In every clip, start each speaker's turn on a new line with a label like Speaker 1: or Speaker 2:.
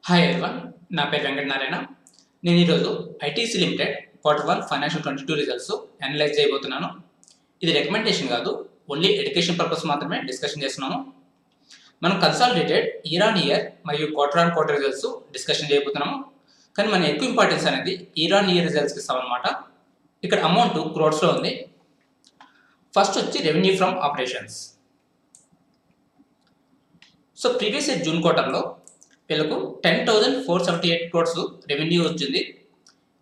Speaker 1: Hi everyone, నా పేరు వెంకట నారాయణ. నేను ఈరోజు ITC limited Q1 financial 22 results analyse చేయబోతున్నాను. ఇది రికమెండేషన్ కాదు, ఓన్లీ ఎడ్యుకేషన్ పర్పస్ మాత్రమే డిస్కషన్ చేస్తున్నాను. మనం కన్సాలిడేటెడ్ ఇయర్ ఆన్ ఇయర్ మరియు క్వార్టర్ రిజల్ట్స్ డిస్కషన్ చేయబోతున్నాము. కానీ మన ఎక్కువ ఇంపార్టెన్స్ అనేది ఇయర్ ఆన్ ఇయర్ రిజల్ట్స్కి ఇస్తామన్నమాట. ఇక్కడ అమౌంట్ క్రోడ్స్లో ఉంది. ఫస్ట్ వచ్చి revenue from operations. So previous year June క్వార్టర్లో వీళ్ళకు 10,478 క్రోడ్స్ రెవెన్యూ వచ్చింది.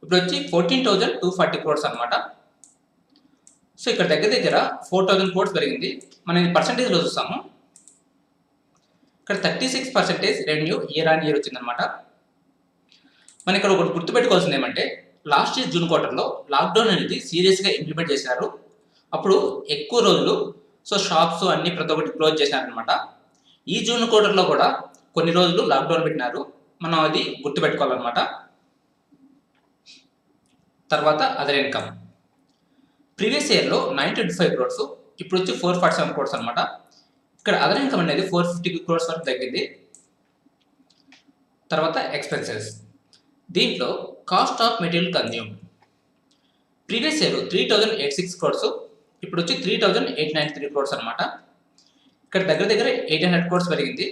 Speaker 1: ఇప్పుడు వచ్చి 14,240 క్రోడ్స్ అనమాట. సో ఇక్కడ దగ్గర 4,000 క్రోడ్స్ పెరిగింది. మనం ఇది పర్సంటేజ్లో చూస్తాము. ఇక్కడ 36% రెవెన్యూ ఇయర్ ఆన్ ఇయర్ వచ్చిందనమాట. మనం ఇక్కడ ఒకటి గుర్తుపెట్టుకోవాల్సింది ఏమంటే, లాస్ట్ ఇయర్ జూన్ క్వార్టర్లో లాక్డౌన్ అనేది సీరియస్గా ఇంప్లిమెంట్ చేశారు. అప్పుడు ఎక్కువ రోజులు షాప్స్ అన్ని ప్రతి ఒక్కటి క్లోజ్ చేసినారనమాట. ఈ జూన్ క్వార్టర్లో కూడా కొన్ని రోజులు లాక్డౌన్ పెట్టినారు. మనం అది గుర్తుపెట్టుకోవాలన్నమాట. తర్వాత అదర్ ఇన్కమ్. ప్రీవియస్ ఇయర్లో 925 క్రోడ్స్, ఇప్పుడు వచ్చి 447 క్రోడ్స్ అనమాట. ఇక్కడ అదర్ ఇన్కమ్ అనేది 450 క్రోడ్స్ వరకు తగ్గింది. తర్వాత ఎక్స్పెన్సెస్. దీంట్లో cost of material consume. Previous year 3,086 crores, ఇప్పుడు వచ్చి 3,893 క్రోడ్స్ అనమాట. ఇక్కడ దగ్గర 800 క్రోడ్స్ పెరిగింది.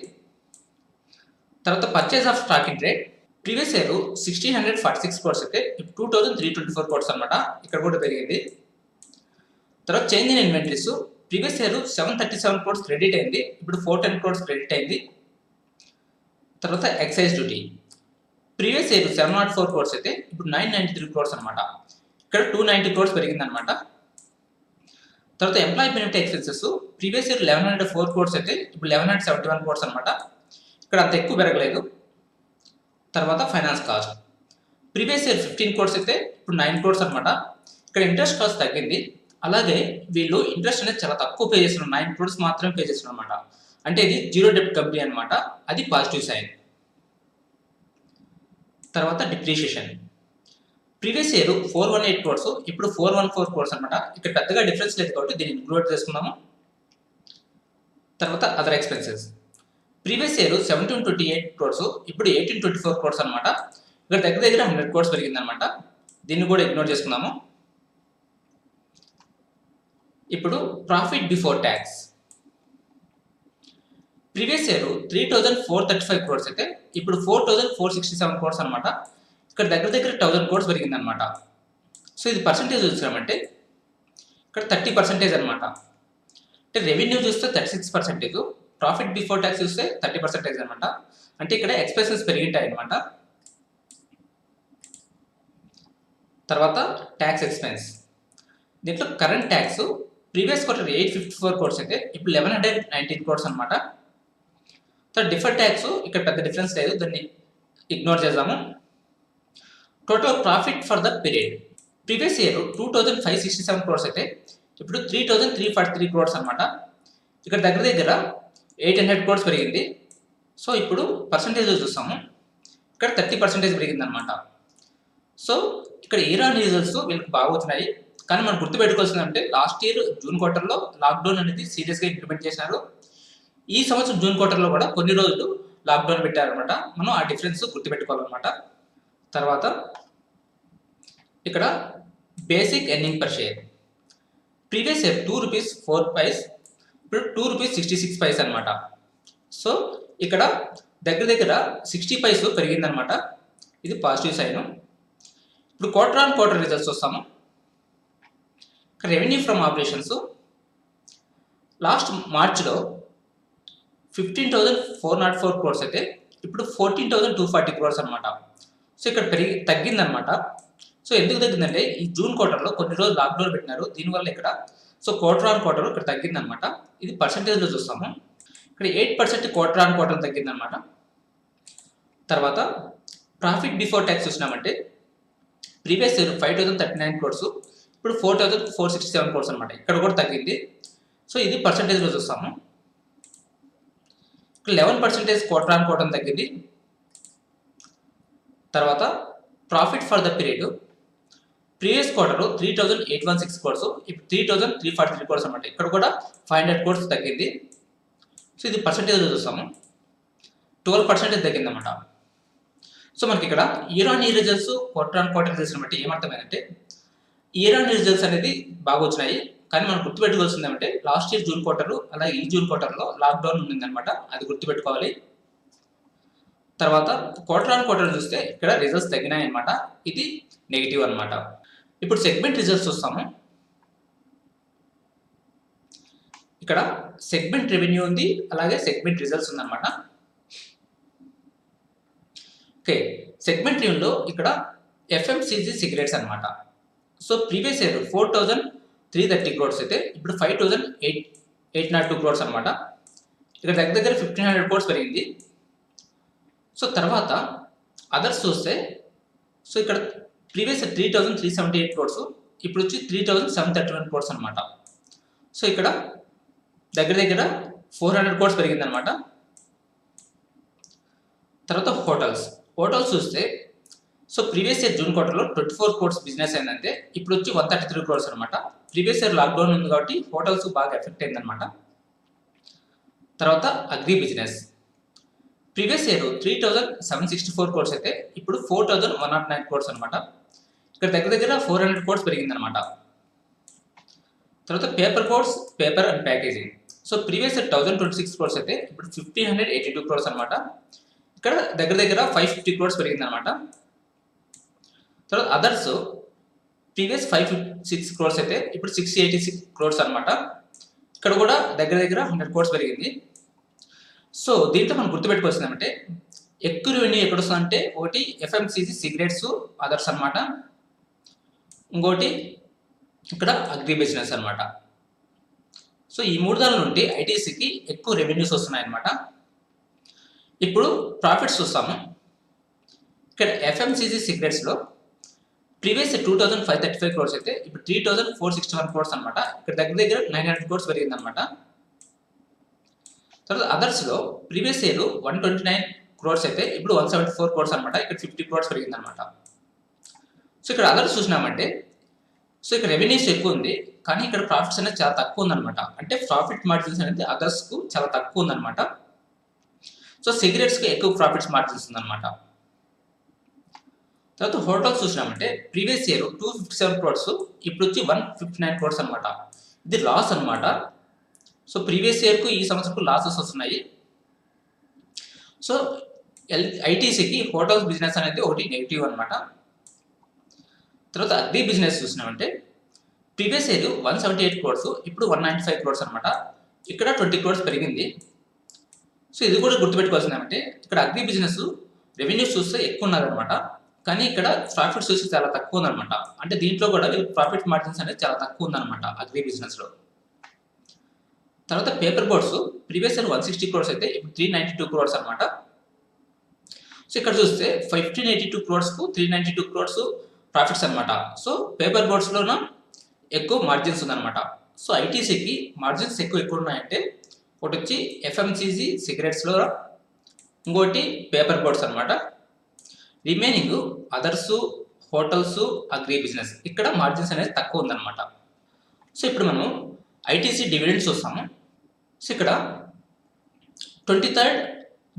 Speaker 1: తర్వాత purchase of stock in trade. Previous year 1,646 crores అయితే ఇప్పుడు 2,324 క్రోడ్స్ అనమాట. ఇక్కడ కూడా పెరిగింది. తర్వాత change in inventories. Previous year 737 crores credit అయింది, ఇప్పుడు 410 క్రోడ్స్ క్రెడిట్ అయింది. తర్వాత excise duty. Previous year 704 crores అయితే ఇప్పుడు 993 క్రోడ్స్ అనమాట. ఇక్కడ 290 క్రోడ్స్ పెరిగింది అనమాట. తర్వాత employee benefit expenses. Previous year 1,104 crores అయితే ఇప్పుడు 1,171 క్రోడ్స్ అనమాట. ఇక్కడ అంత ఎక్కువ పెరగలేదు. తర్వాత finance cost. Previous year 15 crores అయితే ఇప్పుడు 9 క్రోడ్స్ అనమాట. ఇక్కడ ఇంట్రెస్ట్ కాస్ట్ తగ్గింది. అలాగే వీళ్ళు ఇంట్రెస్ట్ అనేది చాలా తక్కువ పే చేస్తున్నారు, 9 క్రోడ్స్ మాత్రమే పే చేస్తున్నారు అనమాట. అంటే ఇది జీరో డెబ్ట్ కంపెనీ అనమాట. అది పాజిటివ్ సైన్. తర్వాత డిప్రిషియేషన్. ప్రీవియస్ ఇయర్ 418 క్రోడ్స్, ఇప్పుడు 414 క్రోడ్స్ అనమాట. ఇక్కడ పెద్దగా డిఫరెన్స్ లేదు కాబట్టి దీన్ని ఇంక్లూడ్ చేసుకున్నాము. తర్వాత other expenses. Previous year 1,728 crores, ఇప్పుడు 1,824 క్రోడ్స్ అనమాట. ఇక్కడ దగ్గర 100 క్రోడ్స్ పెరిగింది అనమాట. దీన్ని కూడా ఇగ్నోర్ చేసుకున్నాము. ఇప్పుడు profit before tax. Previous year 3,435 crores అయితే ఇప్పుడు 4,467 క్రోడ్స్ అనమాట. ఇక్కడ దగ్గర 1,000 క్రోడ్స్ పెరిగింది అనమాట. సో ఇది పర్సంటేజ్ చూసామంటే ఇక్కడ 30% అనమాట. అంటే రెవెన్యూ చూస్తే 36%, ప్రాఫిట్ బిఫోర్ ట్యాక్స్ చూస్తే 30% అనమాట. అంటే ఇక్కడ ఎక్స్పెన్సెస్ పెరిగింటాయి అనమాట. తర్వాత ట్యాక్స్ ఎక్స్పెన్స్. దీంట్లో current tax previous quarter 854 crores అయితే ఇప్పుడు 1,119 క్రోడ్స్ అనమాట. తర్వాత డిఫర్డ్ ట్యాక్స్ ఇక్కడ పెద్ద డిఫరెన్స్ లేదు, దాన్ని ఇగ్నోర్ చేద్దాము. Total profit for the period. Previous year 2,567 crores అయితే ఇప్పుడు 3,343 క్రోడ్స్ అనమాట. ఇక్కడ దగ్గర 800 క్రోడ్స్ పెరిగింది. సో ఇప్పుడు పర్సంటేజ్ చూస్తాము. ఇక్కడ 30% పెరిగింది అనమాట. సో ఇక్కడ ఇయర్ ఆన్ రిజల్ట్స్ వీళ్ళకి బాగుతున్నాయి. కానీ మనం గుర్తుపెట్టుకోవాల్సింది అంటే, లాస్ట్ ఇయర్ జూన్ క్వార్టర్లో లాక్డౌన్ అనేది సీరియస్గా ఇంప్లిమెంట్ చేశారు. ఈ సంవత్సరం జూన్ క్వార్టర్లో కూడా కొన్ని రోజులు లాక్డౌన్ పెట్టారనమాట. మనం ఆ డిఫరెన్స్ గుర్తుపెట్టుకోవాలన్నమాట. తర్వాత ఇక్కడ basic earning per share. Previous year 2 rupees 4 paise, ఇప్పుడు 2 రూపీస్ 66 పైస్ అనమాట. సో ఇక్కడ దగ్గర 60 పైస్ పెరిగిందనమాట. ఇది పాజిటివ్ సైన్. ఇప్పుడు క్వార్టర్ రిజల్ట్స్ వస్తాము. ఇక్కడ రెవెన్యూ ఫ్రమ్ ఆపరేషన్స్ లాస్ట్ మార్చ్లో 15,404 క్రోర్స్ అయితే ఇప్పుడు 14,240 క్రోర్స్ అనమాట. సో ఇక్కడ తగ్గిందనమాట. సో ఎందుకు తగ్గిందంటే, ఈ జూన్ క్వార్టర్లో కొన్ని రోజులు లాక్డౌన్ పెట్టినారు, దీనివల్ల ఇక్కడ క్వార్టర్ ఇక్కడ తగ్గిందనమాట. ఇది పర్సంటేజ్లో చూస్తాము. ఇక్కడ 8% క్వార్టర్ తగ్గిందనమాట. తర్వాత ప్రాఫిట్ బిఫోర్ ట్యాక్స్ చూసినామంటే ప్రీవియస్ ఇయర్ 5,039 క్రోర్స్, ఇప్పుడు 4,467 క్రోర్స్ అనమాట. ఇక్కడ కూడా తగ్గింది. సో ఇది పర్సంటేజ్లో చూస్తాము. ఇక్కడ 11% క్వార్టర్ తగ్గింది. తర్వాత profit for the period. Previous quarter 3,816 crores, ఇప్పుడు 3,343 క్రోర్స్ అనమాట. ఇక్కడ కూడా 500 క్రోర్స్ తగ్గింది. సో ఇది పర్సంటేజ్ చూస్తాము. 12% తగ్గిందన్నమాట. సో మనకి ఇక్కడ year on year results, quarter on quarter results బట్టి ఏమర్థమైందంటే ఇయర్ ఆన్ ఇయర్ రిజల్ట్స్ అనేది బాగా వచ్చినాయి. కానీ మనం గుర్తుపెట్టుకోవాల్సింది ఏమంటే లాస్ట్ ఇయర్ జూన్ క్వార్టర్ అలాగే ఈ జూన్ క్వార్టర్లో లాక్డౌన్ ఉందన్నమాట. అది గుర్తుపెట్టుకోవాలి. తర్వాత క్వార్టర్ ఆన్ క్వార్టర్ చూస్తే ఇక్కడ రిజల్ట్స్ తగ్గినాయి అనమాట. ఇది నెగిటివ్ అనమాట. ఇప్పుడు సెగ్మెంట్ రిజల్ట్స్ చూస్తాము. ఇక్కడ సెగ్మెంట్ రెవెన్యూ ఉంది, అలాగే సెగ్మెంట్ రిజల్ట్స్ ఉందన్నమాట. ఓకే, సెగ్మెంట్ రెవెన్యూలో ఇక్కడ ఎఫ్ఎంసీజీ సిగరెట్స్ అనమాట. సో ప్రీవియస్ ఇయర్ 4,330 crores అయితే ఇప్పుడు 5,802 crores అనమాట. ఇక్కడ దగ్గర 1,500 crores పెరిగింది. సో తర్వాత అదర్స్ చూస్తే సో ఇక్కడ ప్రీవియస్ 3,378 crores ఇప్పుడు వచ్చి 3,731 crores అనమాట. సో ఇక్కడ దగ్గర 400 crores పెరిగింది అనమాట. తర్వాత హోటల్స్ చూస్తే సో ప్రీవియస్ ఇయర్ జూన్ క్వార్టర్లో 24 crores బిజినెస్ అయిందంటే ఇప్పుడు వచ్చి 133 crores అనమాట. ప్రీవియస్ ఇయర్ లాక్డౌన్ ఉంది కాబట్టి హోటల్స్ బాగా ఎఫెక్ట్ అయిందనమాట. తర్వాత agri business previous year 3,764 crores అయితే ఇప్పుడు 4,109 crores అనమాట. ఇక్కడ దగ్గర 400 crores పెరిగిందనమాట. తర్వాత paper and packaging so previous year 1,026 crores అయితే ఇప్పుడు 1,582 crores అనమాట. ఇక్కడ దగ్గర 550 crores పెరిగిందనమాట. తర్వాత అదర్స్ ప్రీవియస్ 556 crores అయితే ఇప్పుడు 686 crores అనమాట. ఇక్కడ కూడా దగ్గర 100 crores పెరిగింది. సో దీంట్లో మనం గుర్తుపెట్టుకోవాల్సింది ఏమంటే ఎక్కువ రెవెన్యూ ఎక్కడ వస్తుందంటే ఒకటి ఎఫ్ఎంసీజీ సిగరెట్స్ అదర్స్ అనమాట, ఇంకోటి ఇక్కడ అగ్రి బిజినెస్ అనమాట. సో ఈ మూడు దాని నుండి ఐటీసీకి ఎక్కువ రెవెన్యూస్ వస్తున్నాయి అనమాట. ఇప్పుడు ప్రాఫిట్స్ చూస్తాము. ఇక్కడ ఎఫ్ఎంసీజీ సిగరెట్స్లో ప్రీవియస్ 2,535 crores అయితే ఇప్పుడు 3,461 crores అనమాట. ఇక్కడ దగ్గర 900 crores పెరిగింది అనమాట. తర్వాత అదర్స్లో ప్రీవియస్ ఇయర్ 129 crores అయితే ఇప్పుడు 174 crores అనమాట. ఇక్కడ 50 crores పెరిగింది అనమాట. సో ఇక్కడ అదర్స్ చూసినామంటే సో ఇక్కడ రెవెన్యూస్ ఎక్కువ ఉంది, కానీ ఇక్కడ ప్రాఫిట్స్ అనేది చాలా తక్కువ ఉందన్నమాట. అంటే ప్రాఫిట్ మార్జిన్స్ అనేది అదర్స్కు చాలా తక్కువ ఉందన్నమాట. సో సిగరెట్స్కి ఎక్కువ ప్రాఫిట్స్ మార్జిన్స్ ఉందన్నమాట. తర్వాత హోటల్స్ చూసినామంటే ప్రీవియస్ ఇయర్ 257 crores ఇప్పుడు వచ్చి 159 crores అనమాట. ఇది లాస్ అనమాట. సో ప్రీవియస్ ఇయర్కు ఈ సంవత్సరంకు లాసెస్ వస్తున్నాయి. సో ఐటీసీకి హోటల్స్ బిజినెస్ అనేది ఒకటి నెగిటివ్ అనమాట. తర్వాత అగ్రి బిజినెస్ చూసినామంటే ప్రీవియస్ ఇయర్ 178 crores ఇప్పుడు 195 crores అనమాట. ఇక్కడ 20 crores పెరిగింది. సో ఇది కూడా గుర్తుపెట్టుకోవాల్సింది ఏమంటే ఇక్కడ అగ్రి బిజినెస్ రెవెన్యూస్ చూస్తే ఎక్కువ ఉన్నదనమాట, కానీ ఇక్కడ ప్రాఫిట్స్ చూస్తే చాలా తక్కువ ఉందన్నమాట. అంటే దీంట్లో కూడా ప్రాఫిట్ మార్జిన్స్ అనేది చాలా తక్కువ ఉందన్నమాట అగ్రి బిజినెస్లో. తర్వాత paper boards previous year 160 crores అయితే ఇప్పుడు 392 crores అనమాట. సో ఇక్కడ చూస్తే 1,582 crores-కు 392 crores ప్రాఫిట్స్ అనమాట. సో పేపర్ బోర్డ్స్లోనూ ఎక్కువ మార్జిన్స్ ఉందన్నమాట. సో ఐటీసీకి మార్జిన్స్ ఎక్కువ ఉన్నాయంటే ఒకటి వచ్చి ఎఫ్ఎంసీజీ సిగరెట్స్లో, ఇంకోటి పేపర్ బోర్డ్స్ అనమాట. Remaining others, hotels, agri business ఇక్కడ మార్జిన్స్ అనేది తక్కువ ఉందన్నమాట. సో ఇప్పుడు మనం ఐటీసీ డివిడెండ్స్ చూస్తాము. సో ఇక్కడ 23rd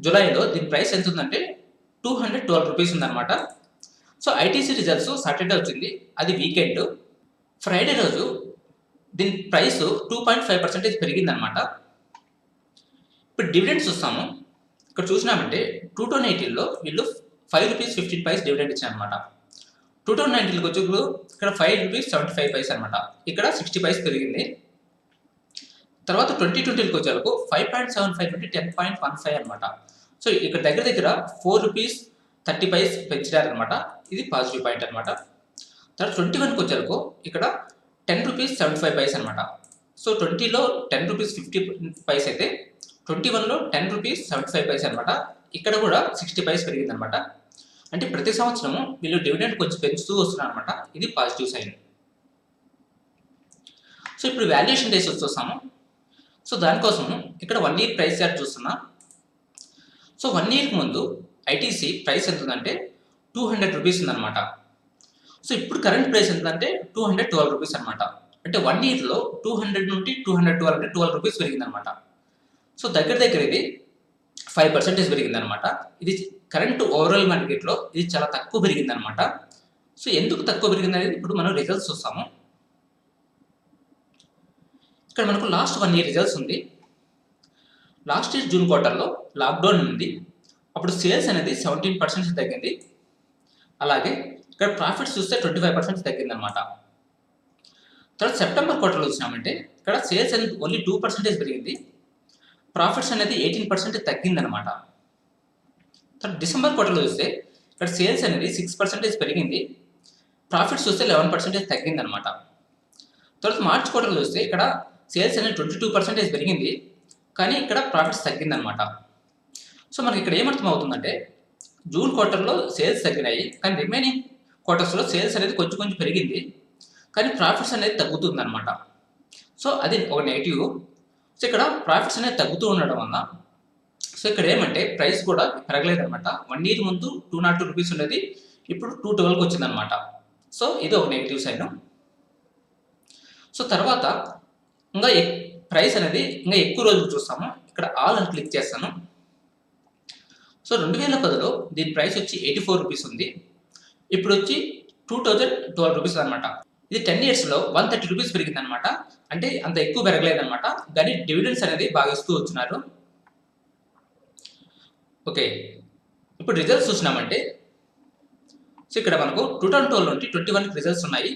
Speaker 1: జూలైలో దీని ప్రైస్ ఎంత ఉందంటే 212 rupees ఉందన్నమాట. సో ఐటీసీ రిజల్ట్స్ సాటర్డే వచ్చింది, అది వీకెండ్. ఫ్రైడే రోజు దీని ప్రైస్ 2.5% పెరిగిందనమాట. ఇప్పుడు డివిడెండ్స్ చూస్తాము. ఇక్కడ చూసినామంటే 2018లో వీళ్ళు 5 rupees 15 డివిడెండ్ ఇచ్చారనమాట. 2019లోకి వచ్చి ఇక్కడ 5 rupees 75 అనమాట. ఇక్కడ 60 paise పెరిగింది. తర్వాత 2020లోకి వచ్చేలకు 5.75 నుండి 10.15 అనమాట. సో ఇక్కడ దగ్గర 4 rupees 30 పెంచారనమాట. ఇది పాజిటివ్ పాయింట్ అనమాట. తర్వాత 21కి వచ్చేరకు ఇక్కడ 10 rupees 75 అనమాట. సో 20లో 10 rupees 50 అయితే 21లో 10 rupees 75 అనమాట. ఇక్కడ కూడా 60 paise పెరిగింది అనమాట. అంటే ప్రతి సంవత్సరము వీళ్ళు డివిడెండ్ కొంచెం పెంచుతూ వస్తున్నారు అనమాట. ఇది పాజిటివ్ సైన్. సో ఇప్పుడు వాల్యుయేషన్ డేస్ చూస్తాము. సో దానికోసం ఇక్కడ 1 year ప్రైస్ చార్ట్ చూస్తున్నాం. సో 1 yearకి ముందు ఐటీసీ ప్రైస్ ఎంత ఉందంటే 200 rupees ఉందన్నమాట. సో ఇప్పుడు కరెంట్ ప్రైస్ ఎంతంటే 212 rupees అనమాట. అంటే 1 yearలో 200 నుండి 212 అంటే 12 rupees పెరిగిందనమాట. సో దగ్గర ఇది 5% పెరిగిందనమాట. ఇది కరెంట్ ఓవరాల్ మార్కెట్లో ఇది చాలా తక్కువ పెరిగింది అనమాట. సో ఎందుకు తక్కువ పెరిగింది అనేది ఇప్పుడు మనం రిజల్ట్స్ చూస్తాము. ఇక్కడ మనకు లాస్ట్ 1 ఇయర్ రిజల్ట్స్ ఉంది. లాస్ట్ ఇయర్ జూన్ క్వార్టర్లో లాక్డౌన్ ఉంది. అప్పుడు సేల్స్ అనేది 17% తగ్గింది. అలాగే ఇక్కడ ప్రాఫిట్స్ చూస్తే 25% తగ్గింది అనమాట. తర్వాత సెప్టెంబర్ క్వార్టర్లో చూసినామంటే ఇక్కడ సేల్స్ అనేది ఓన్లీ 2% పెరిగింది. ప్రాఫిట్స్ అనేది 18% తగ్గిందనమాట. తర్వాత డిసెంబర్ క్వార్టర్లో చూస్తే ఇక్కడ సేల్స్ అనేది 6% పెరిగింది. ప్రాఫిట్స్ చూస్తే 11% తగ్గిందనమాట. తర్వాత మార్చ్ క్వార్టర్లో చూస్తే ఇక్కడ సేల్స్ అనేది 22% పెరిగింది, కానీ ఇక్కడ ప్రాఫిట్స్ తగ్గిందనమాట. సో మనకి ఇక్కడ ఏమర్థం అవుతుందంటే జూన్ క్వార్టర్లో సేల్స్ తగ్గినాయి, కానీ రిమైనింగ్ క్వార్టర్స్లో సేల్స్ అనేది కొంచెం పెరిగింది, కానీ ప్రాఫిట్స్ అనేది తగ్గుతుందన్నమాట. సో అది ఒక నెగిటివ్. సో ఇక్కడ ప్రాఫిట్స్ అనేది తగ్గుతూ ఉండడం వల్ల సో ఇక్కడ ఏమంటే ప్రైస్ కూడా పెరగలేదన్నమాట. 1 ఇయర్ ముందు 202 రూపీస్ ఉండేది, ఇప్పుడు 212కి వచ్చిందనమాట. సో ఇది ఒక నెగిటివ్ సైన్. సో తర్వాత ఇంకా ప్రైస్ అనేది ఇంకా ఎక్కువ రోజులు చూస్తాము. ఇక్కడ ఆల్ అని క్లిక్ చేస్తాను. సో 2010లో దీని ప్రైస్ వచ్చి 84 రూపీస్ ఉంది, ఇప్పుడు వచ్చి 2012 రూపీస్ అనమాట. ఇది 10 ఇయర్స్లో 130 రూపీస్ పెరిగింది అనమాట. అంటే అంత ఎక్కువ పెరగలేదన్నమాట, కానీ డివిడెండ్స్ అనేది బాగా ఇస్తూ వచ్చినారు. ఓకే, ఇప్పుడు రిజల్ట్స్ చూసినామంటే సో ఇక్కడ మనకు 2012 నుండి 21కి రిజల్ట్స్ ఉన్నాయి.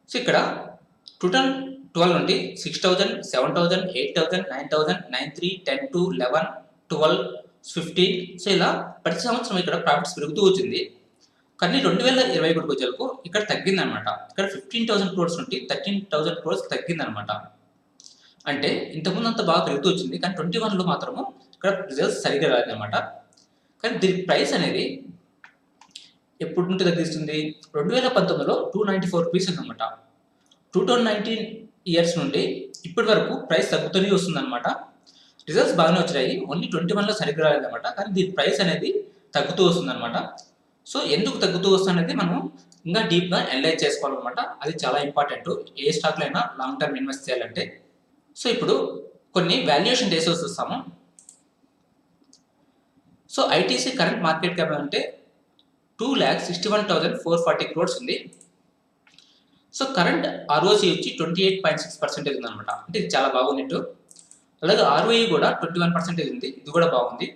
Speaker 1: సో ఇక్కడ 2012 నుండి 6000, 7000, 8000, 9000, 93, 10, 2, 11, 12, 15. సో ఇలా ప్రతి సంవత్సరం ఇక్కడ ప్రాఫిట్స్ పెరుగుతూ వచ్చింది. కానీ 2021 వచ్చేలకు ఇక్కడ తగ్గిందనమాట. ఇక్కడ 15,000 crores నుండి 13,000 crores తగ్గిందనమాట. అంటే ఇంతకుముందు అంత బాగా పెరుగుతూ వచ్చింది, కానీ 21లో మాత్రము ఇక్కడ రిజల్ట్స్ సరిగ్గా రాలేదన్నమాట. కానీ దీని ప్రైస్ అనేది ఎప్పుడు నుండి తగ్గిస్తుంది? 2019లో 294 రూపీస్ ఉందన్నమాట. 2019 ఇయర్స్ నుండి ఇప్పటి వరకు ప్రైస్ తగ్గుతూనే వస్తుందన్నమాట. రిజల్ట్స్ బాగానే వచ్చాయి, ఓన్లీ 21లో సరిగ్గా రాలేదన్నమాట. కానీ దీని ప్రైస్ అనేది తగ్గుతూ వస్తుందన్నమాట. సో ఎందుకు తగ్గుతూ వస్తుందనేది మనం ఇంకా డీప్గా అనలైజ్ చేసుకోవాలన్నమాట. అది చాలా ఇంపార్టెంట్ ఏ స్టాక్లో అయినా లాంగ్ టర్మ్ ఇన్వెస్ట్ చేయాలంటే. సో ఇప్పుడు కొన్ని వాల్యుయేషన్ రేషియోస్ చూస్తాము. So ITC current market cap అంటే 2,61,440 crores ఉంది. సో కరెంట్ ఆర్ఓసి వచ్చి 28.6% ఉందన్నమాట. అంటే ఇది చాలా బాగుంది. అలాగే ఆర్ఓఈ కూడా 21% ఉంది, ఇది కూడా బాగుంది.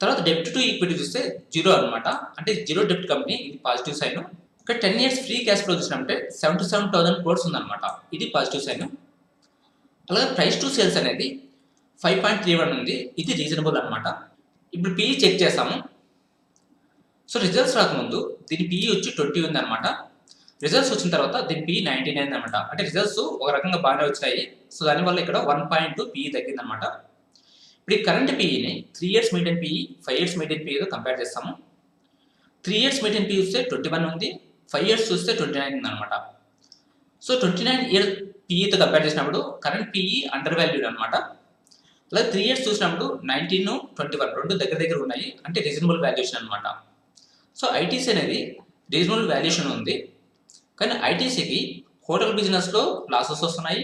Speaker 1: తర్వాత డెప్ట్ టు ఈక్విటీ చూస్తే 0 అనమాట. అంటే 0 డెప్ట్ కంపెనీ, ఇది పాజిటివ్ సైన్. ఇక్కడ 10 ఇయర్స్ ఫ్రీ క్యాష్ ఫ్లో చూసినట్టే 77,000 crores ఉందన్నమాట, ఇది పాజిటివ్ సైన్. అలాగే ప్రైస్ టు సేల్స్ అనేది 5.31 ఉంది, ఇది రీజనబుల్ అనమాట. ఇప్పుడు పిఈ చెక్ చేస్తాము. సో రిజల్ట్స్ రాకముందు దీని పిఈ వచ్చి 20 ఉంది అనమాట. రిజల్ట్స్ వచ్చిన తర్వాత దీని పిఈ 99 అనమాట. అంటే రిజల్ట్స్ ఒక రకంగా బాగానే వచ్చాయి. సో దానివల్ల ఇక్కడ 1.2 పిఈ తగ్గింది అనమాట. ఇప్పుడు ఈ కరెంట్ పిఈని 3 years median PE, 5 years median పిఈతో కంపేర్ చేస్తాము. 3 ఇయర్స్ మీడియన్ పిఈ చూస్తే 21 ఉంది, 5 ఇయర్స్ చూస్తే 29 ఉంది అనమాట. సో 29 ఇయర్ పిఈతో కంపేర్ చేసినప్పుడు కరెంట్ పిఈ అండర్ వాల్యూడ్ అనమాట. అలాగే 3 ఇయర్స్ చూసినప్పుడు 19, 21 రెండు దగ్గర ఉన్నాయి, అంటే రీజనబుల్ వాల్యుయేషన్ అనమాట. సో ఐటీసీ అనేది రీజనబుల్ వాల్యుయేషన్ ఉంది, కానీ ఐటీసీకి హోటల్ బిజినెస్లో లాసెస్ వస్తున్నాయి.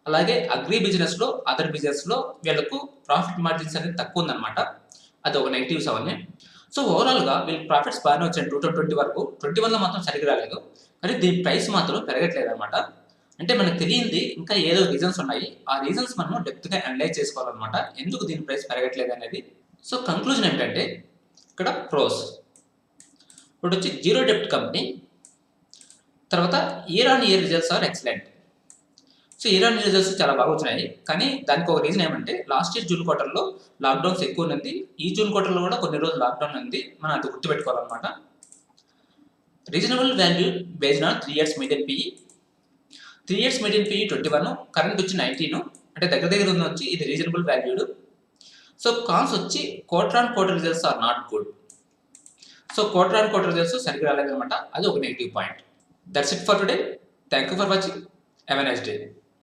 Speaker 1: అలాగే అగ్రి బిజినెస్లో, అదర్ బిజినెస్లో వీళ్ళకు ప్రాఫిట్ మార్జిన్స్ అనేది తక్కువ ఉందన్నమాట. అది ఒక నెగిటివ్స్ అవన్నీ. సో ఓవరాల్గా వీళ్ళకి ప్రాఫిట్స్ బాగానే వచ్చాయి 2020 వరకు. 21లో మాత్రం సరిగ్గా రాలేదు, కానీ దీని ప్రైస్ మాత్రం పెరగట్లేదు అనమాట. అంటే మనకు తెలియంది ఇంకా ఏదో రీజన్స్ ఉన్నాయి, ఆ రీజన్స్ మనం డెప్త్గా అనలైజ్ చేసుకోవాలన్నమాట, ఎందుకు దీని ప్రైస్ పెరగట్లేదు అనేది. సో కంక్లూజన్ ఏంటంటే ఇక్కడ ప్రోస్ ఇప్పుడు వచ్చి 0 డెప్ట్ కంపెనీ. తర్వాత year on year results are excellent. So year on year results చాలా బాగా వచ్చినాయి, కానీ దానికి ఒక రీజన్ ఏమంటే లాస్ట్ ఇయర్ జూన్ క్వార్టర్లో లాక్డౌన్స్ ఎక్కువ ఉంది, ఈ జూన్ క్వార్టర్లో కూడా కొన్ని రోజులు లాక్డౌన్ ఉంది, మనం అది గుర్తుపెట్టుకోవాలన్నమాట. Reasonable value based on 3 years median PE. 3 years median PE 21, current వచ్చి 19, అంటే దగ్గర ఉంది వచ్చి ఇది రీజనబుల్ వాల్యూడ్. సో కాన్స్ వచ్చి quarter on quarter results are not good. So quarter on quarter results సరిగ్గా రాలేదన్నమాట, అది ఒక negative point. That's it for today. Thank you for watching. Have a nice day.